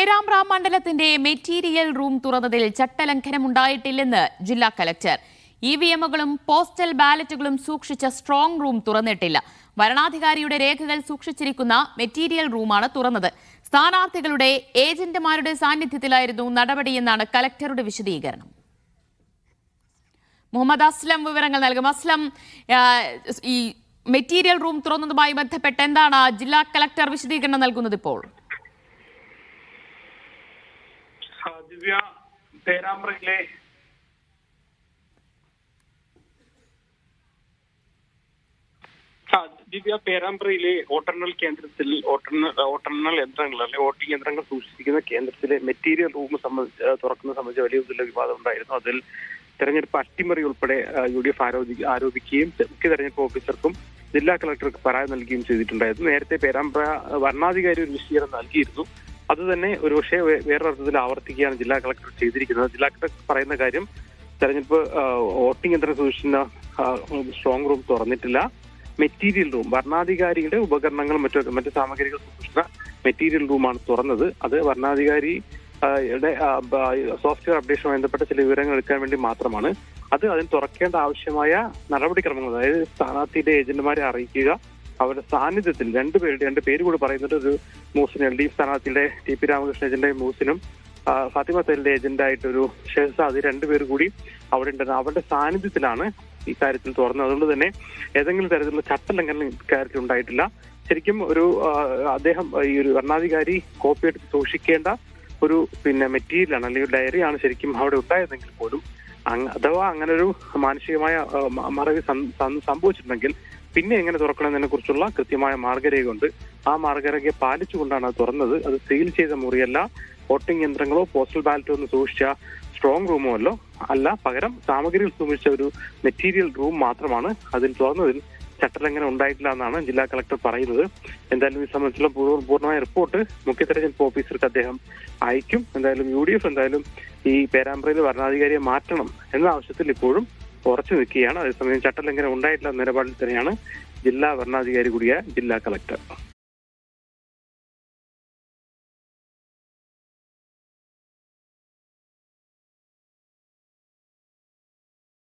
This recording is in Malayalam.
പേരാമ്പ്ര മണ്ഡലത്തിന്റെ മെറ്റീരിയൽ റൂം തുറന്നതിൽ ചട്ടലംഘനമുണ്ടായിട്ടില്ലെന്ന് ജില്ലാ കലക്ടർ. ഇവിഎമ്മുകളും പോസ്റ്റൽ ബാലറ്റുകളും സൂക്ഷിച്ച സ്ട്രോങ് റൂം തുറന്നിട്ടില്ല. വരണാധികാരിയുടെ രേഖകൾ സൂക്ഷിച്ചിരിക്കുന്ന മെറ്റീരിയൽ റൂമാണ് തുറന്നത്. സ്ഥാനാർത്ഥികളുടെ ഏജന്റുമാരുടെ സാന്നിധ്യത്തിലായിരുന്നു നടപടിയെന്നാണ് കലക്ടറുടെ വിശദീകരണം. മുഹമ്മദ് അസ്ലം വിവരങ്ങൾ നൽകും. അസ്ലം, ഈ മെറ്റീരിയൽ റൂം തുറന്നതുമായി ബന്ധപ്പെട്ട് എന്താണ് ജില്ലാ കലക്ടർ വിശദീകരണം നൽകുന്നത് ഇപ്പോൾ? പേരാമ്പ്രയിലെ വോട്ടെണ്ണൽ കേന്ദ്രത്തിൽ വോട്ടെണ്ണൽ യന്ത്രങ്ങൾ അല്ലെങ്കിൽ വോട്ടിംഗ് യന്ത്രങ്ങൾ സൂക്ഷിച്ചിരിക്കുന്ന കേന്ദ്രത്തിലെ മെറ്റീരിയൽ റൂം തുറക്കുന്ന സംബന്ധിച്ച് വലിയ വിവാദം ഉണ്ടായിരുന്നു. അതിൽ തെരഞ്ഞെടുപ്പ് അട്ടിമറി ഉൾപ്പെടെ UDF ആരോപിക്കുകയും മുഖ്യ തെരഞ്ഞെടുപ്പ് ഓഫീസർക്കും ജില്ലാ കളക്ടർക്ക് പരാതി നൽകുകയും ചെയ്തിട്ടുണ്ടായിരുന്നു. നേരത്തെ പേരാമ്പ്ര വരണാധികാരി ഒരു വിശദീകരണം നൽകിയിരുന്നു. അത് തന്നെ ഒരുപക്ഷെ വേറൊരർത്ഥത്തിൽ ആവർത്തിക്കുകയാണ് ജില്ലാ കളക്ടർ ചെയ്തിരിക്കുന്നത്. ജില്ലാ കളക്ടർ പറയുന്ന കാര്യം, തെരഞ്ഞെടുപ്പ് വോട്ടിംഗ് യന്ത്രം സൂക്ഷിക്കുന്ന സ്ട്രോങ് റൂം തുറന്നിട്ടില്ല. മെറ്റീരിയൽ റൂം, ഭരണാധികാരിയുടെ ഉപകരണങ്ങളും മറ്റു സാമഗ്രികൾ സൂക്ഷിക്കുന്ന മെറ്റീരിയൽ റൂമാണ് തുറന്നത്. അത് ഭരണാധികാരിയുടെ സോഫ്റ്റ്വെയർ അപ്ഡേഷനുമായി ബന്ധപ്പെട്ട ചില വിവരങ്ങൾ എടുക്കാൻ വേണ്ടി മാത്രമാണ്. അതിന് തുറക്കേണ്ട ആവശ്യമായ നടപടിക്രമങ്ങൾ, അതായത് സ്ഥാനാർത്ഥിയുടെ ഏജന്റുമാരെ അറിയിക്കുക, അവരുടെ സാന്നിധ്യത്തിൽ രണ്ട് പേര് കൂടി പറയുന്നത്, ഒരു മൂസിൻ LDF സ്ഥാനാർത്ഥിയുടെ TP രാമകൃഷ്ണൻ ഏജന്റായ മൂസിനും ഫാത്തിമ തലിന്റെ ഏജന്റായിട്ടൊരു ഷെഹസാദി രണ്ടുപേർ കൂടി അവിടെ ഉണ്ടായിരുന്നു. അവരുടെ സാന്നിധ്യത്തിലാണ് ഈ കാര്യത്തിൽ തുറന്നത്. അതുകൊണ്ട് തന്നെ ഏതെങ്കിലും തരത്തിലുള്ള ചട്ടലംഘനം ഇക്കാര്യത്തിൽ ഉണ്ടായിട്ടില്ല. ശരിക്കും അദ്ദേഹം ഈ ഒരു ഭരണാധികാരി കോപ്പി എടുത്ത് സൂക്ഷിക്കേണ്ട ഒരു മെറ്റീരിയലാണ്, അല്ലെങ്കിൽ ഡയറിയാണ് ശരിക്കും അവിടെ ഉണ്ടായതെങ്കിൽ പോലും അഥവാ അങ്ങനെ ഒരു മാനുഷികമായ മറവി സംഭവിച്ചിട്ടുണ്ടെങ്കിൽ പിന്നെ എങ്ങനെ തുറക്കണമെന്നതിനെ കുറിച്ചുള്ള കൃത്യമായ മാർഗരേഖയുണ്ട്. ആ മാർഗരേഖ പാലിച്ചുകൊണ്ടാണ് അത് തുറന്നത്. അത് സീൽ ചെയ്ത മുറിയല്ല, വോട്ടിംഗ് യന്ത്രങ്ങളോ പോസ്റ്റൽ ബാലറ്റോ ഒന്ന് സൂക്ഷിച്ച സ്ട്രോങ് റൂമോ അല്ല, പകരം സാമഗ്രികൾ സൂക്ഷിച്ച ഒരു മെറ്റീരിയൽ റൂം മാത്രമാണ്. അതിൽ തുറന്നതിൽ ചട്ടലംഘനം ഉണ്ടായിട്ടില്ല എന്നാണ് ജില്ലാ കളക്ടർ പറയുന്നത്. എന്തായാലും ഈ സംബന്ധിച്ചുള്ള പൂർണ്ണമായ റിപ്പോർട്ട് മുഖ്യ തെരഞ്ഞെടുപ്പ് ഓഫീസർക്ക് അദ്ദേഹം അയക്കും. എന്തായാലും UDF ഈ പേരാമ്പ്രയിൽ ഭരണാധികാരിയെ മാറ്റണം എന്ന ആവശ്യത്തിൽ ഇപ്പോഴും ഉറച്ചു നിൽക്കുകയാണ്. അതേസമയം ചട്ടലംഘനം ഉണ്ടായിട്ടില്ല എന്ന നിലപാടിൽ തന്നെയാണ് ജില്ലാ ഭരണാധികാരി കൂടിയ ജില്ലാ കളക്ടർ.